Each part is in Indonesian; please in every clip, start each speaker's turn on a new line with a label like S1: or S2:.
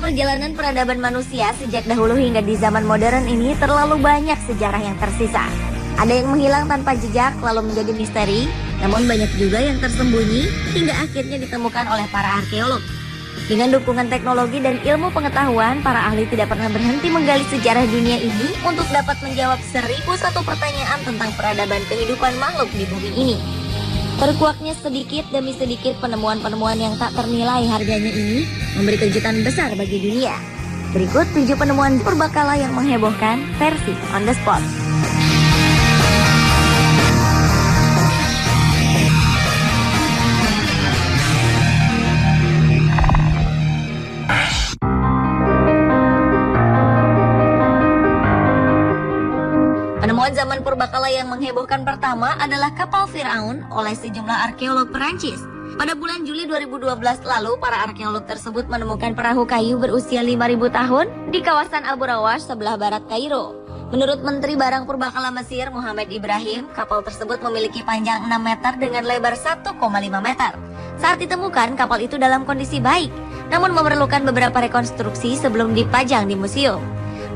S1: perjalanan peradaban manusia sejak dahulu hingga di zaman modern ini terlalu banyak sejarah yang tersisa. Ada yang menghilang tanpa jejak lalu menjadi misteri, namun banyak juga yang tersembunyi hingga akhirnya ditemukan oleh para arkeolog. Dengan dukungan teknologi dan ilmu pengetahuan, para ahli tidak pernah berhenti menggali sejarah dunia ini untuk dapat menjawab 1001 pertanyaan tentang peradaban kehidupan makhluk di bumi ini. Terkuaknya sedikit demi sedikit penemuan-penemuan yang tak ternilai harganya ini memberi kejutan besar bagi dunia. Berikut 7 penemuan purbakala yang menghebohkan versi on the spot. Penemuan zaman purbakala yang menghebohkan pertama adalah kapal Firaun oleh sejumlah arkeolog Perancis. Pada bulan Juli 2012 lalu, para arkeolog tersebut menemukan perahu kayu berusia 5.000 tahun di kawasan Abu Rawash sebelah barat Kairo. Menurut Menteri Barang Purbakala Mesir, Muhammad Ibrahim, kapal tersebut memiliki panjang 6 meter dengan lebar 1,5 meter. Saat ditemukan, kapal itu dalam kondisi baik, namun memerlukan beberapa rekonstruksi sebelum dipajang di museum.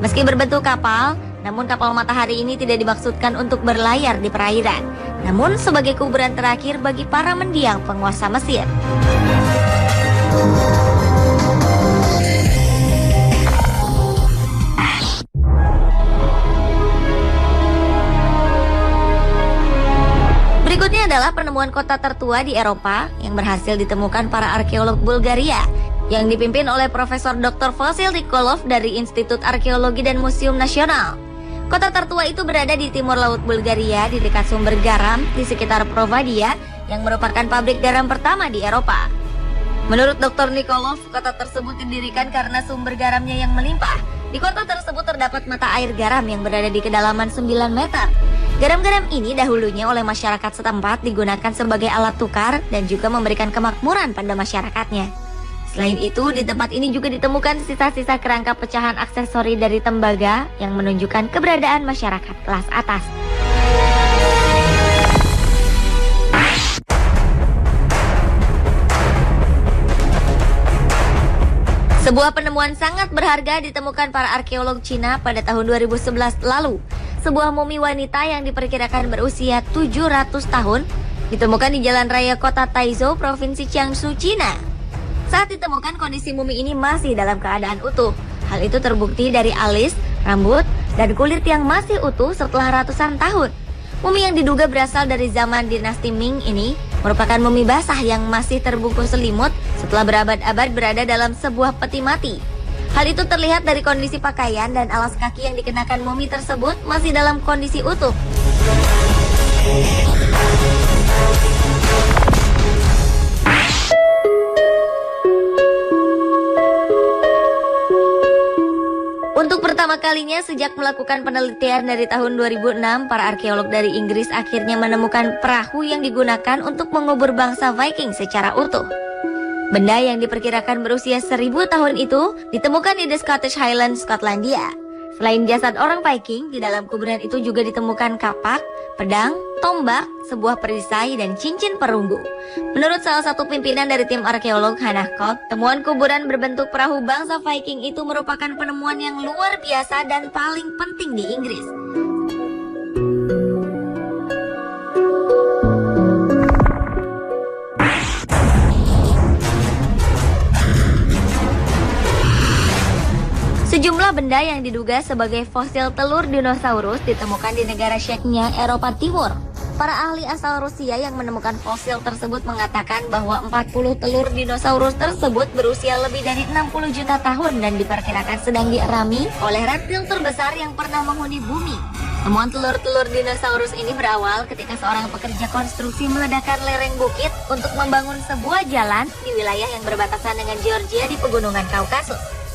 S1: Meski berbentuk kapal, namun kapal matahari ini tidak dimaksudkan untuk berlayar di perairan, namun sebagai kuburan terakhir bagi para mendiang penguasa Mesir. Berikutnya adalah penemuan kota tertua di Eropa yang berhasil ditemukan para arkeolog Bulgaria yang dipimpin oleh Profesor Dr. Vasil Nikolov dari Institut Arkeologi dan Museum Nasional. Kota tertua itu berada di timur laut Bulgaria di dekat sumber garam di sekitar Provadia yang merupakan pabrik garam pertama di Eropa. Menurut Dr. Nikolov, kota tersebut didirikan karena sumber garamnya yang melimpah. Di kota tersebut terdapat mata air garam yang berada di kedalaman 9 meter. Garam-garam ini dahulunya oleh masyarakat setempat digunakan sebagai alat tukar dan juga memberikan kemakmuran pada masyarakatnya. Selain itu, di tempat ini juga ditemukan sisa-sisa kerangka pecahan aksesori dari tembaga yang menunjukkan keberadaan masyarakat kelas atas. Sebuah penemuan sangat berharga ditemukan para arkeolog Cina pada tahun 2011 lalu. Sebuah mumi wanita yang diperkirakan berusia 700 tahun ditemukan di jalan raya kota Taizhou, Provinsi Jiangsu, Cina. Saat ditemukan, kondisi mumi ini masih dalam keadaan utuh. Hal itu terbukti dari alis, rambut, dan kulit yang masih utuh setelah ratusan tahun. Mumi yang diduga berasal dari zaman dinasti Ming ini merupakan mumi basah yang masih terbungkus selimut setelah berabad-abad berada dalam sebuah peti mati. Hal itu terlihat dari kondisi pakaian dan alas kaki yang dikenakan mumi tersebut masih dalam kondisi utuh. Untuk pertama kalinya sejak melakukan penelitian dari tahun 2006, para arkeolog dari Inggris akhirnya menemukan perahu yang digunakan untuk mengubur bangsa Viking secara utuh. Benda yang diperkirakan berusia 1000 tahun itu ditemukan di The Scottish Highlands, Skotlandia. Selain jasad orang Viking, di dalam kuburan itu juga ditemukan kapak, pedang, tombak, sebuah perisai, dan cincin perunggu. Menurut salah satu pimpinan dari tim arkeolog, Hannah Koch, temuan kuburan berbentuk perahu bangsa Viking itu merupakan penemuan yang luar biasa dan paling penting di Inggris. Sejumlah benda yang diduga sebagai fosil telur dinosaurus ditemukan di negara Czechia, Eropa Timur. Para ahli asal Rusia yang menemukan fosil tersebut mengatakan bahwa 40 telur dinosaurus tersebut berusia lebih dari 60 juta tahun dan diperkirakan sedang dierami oleh reptil terbesar yang pernah menghuni bumi. Temuan telur-telur dinosaurus ini berawal ketika seorang pekerja konstruksi meledakkan lereng bukit untuk membangun sebuah jalan di wilayah yang berbatasan dengan Georgia di pegunungan Kaukasus.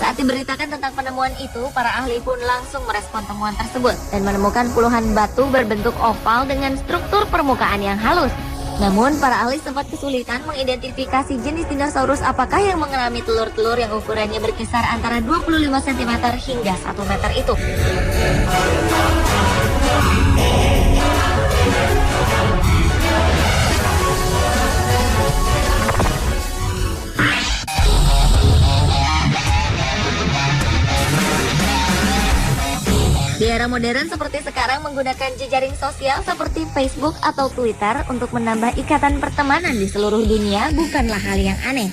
S1: Saat diberitakan tentang penemuan itu, para ahli pun langsung merespon temuan tersebut dan menemukan puluhan batu berbentuk oval dengan struktur permukaan yang halus. Namun, para ahli sempat kesulitan mengidentifikasi jenis dinosaurus apakah yang mengalami telur-telur yang ukurannya berkisar antara 25 cm hingga 1 meter itu. era modern seperti sekarang menggunakan jejaring sosial seperti Facebook atau Twitter untuk menambah ikatan pertemanan di seluruh dunia bukanlah hal yang aneh.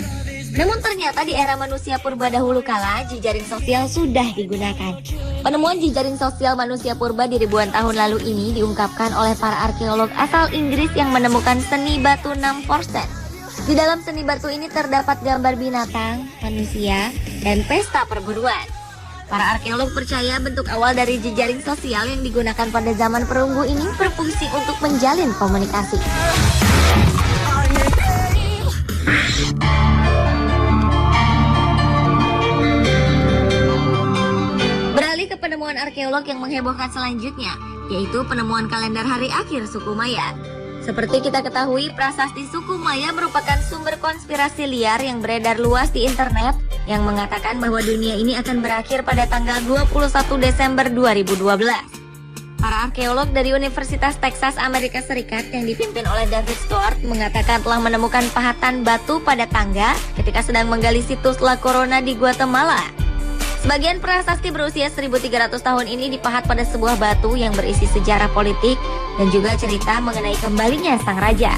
S1: Namun ternyata di era manusia purba dahulu kala, jejaring sosial sudah digunakan. Penemuan jejaring sosial manusia purba di ribuan tahun lalu ini diungkapkan oleh para arkeolog asal Inggris yang menemukan seni batu Namforsen. Di dalam seni batu ini terdapat gambar binatang, manusia, dan pesta perburuan. Para arkeolog percaya bentuk awal dari jejaring sosial yang digunakan pada zaman perunggu ini berfungsi untuk menjalin komunikasi. Beralih ke penemuan arkeolog yang menghebohkan selanjutnya, yaitu penemuan kalender hari akhir suku Maya. Seperti kita ketahui, prasasti suku Maya merupakan sumber konspirasi liar yang beredar luas di internet yang mengatakan bahwa dunia ini akan berakhir pada tanggal 21 Desember 2012. Para arkeolog dari Universitas Texas Amerika Serikat yang dipimpin oleh David Stewart mengatakan telah menemukan pahatan batu pada tangga ketika sedang menggali situs La Corona di Guatemala. Sebagian prasasti berusia 1300 tahun ini dipahat pada sebuah batu yang berisi sejarah politik dan juga cerita mengenai kembalinya sang raja.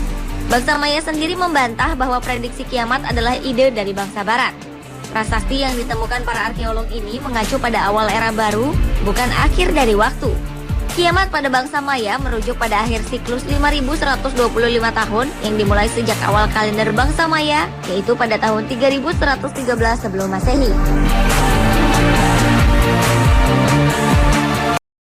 S1: Bangsa Maya sendiri membantah bahwa prediksi kiamat adalah ide dari bangsa barat. Prasasti yang ditemukan para arkeolog ini mengacu pada awal era baru, bukan akhir dari waktu. Kiamat pada bangsa Maya merujuk pada akhir siklus 5125 tahun yang dimulai sejak awal kalender bangsa Maya, yaitu pada tahun 3113 sebelum Masehi.